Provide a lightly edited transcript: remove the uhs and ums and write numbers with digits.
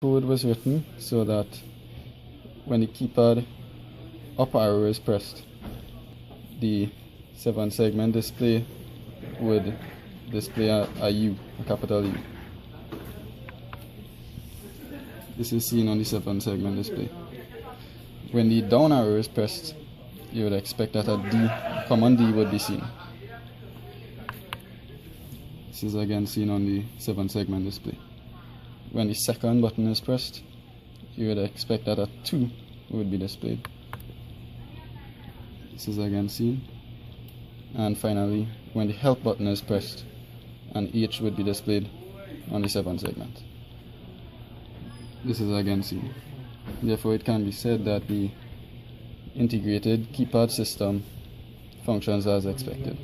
Code was written so that when the keypad up arrow is pressed, the 7-segment display would display a U, a capital U. This is seen on the 7-segment display. When the down arrow is pressed, you would expect that a D, common D would be seen. This is again seen on the 7-segment display. When the second button is pressed, you would expect that a 2 would be displayed. This is again seen. And finally, when the help button is pressed, an H would be displayed on the 7-segment. This is again seen. Therefore, it can be said that the integrated keypad system functions as expected.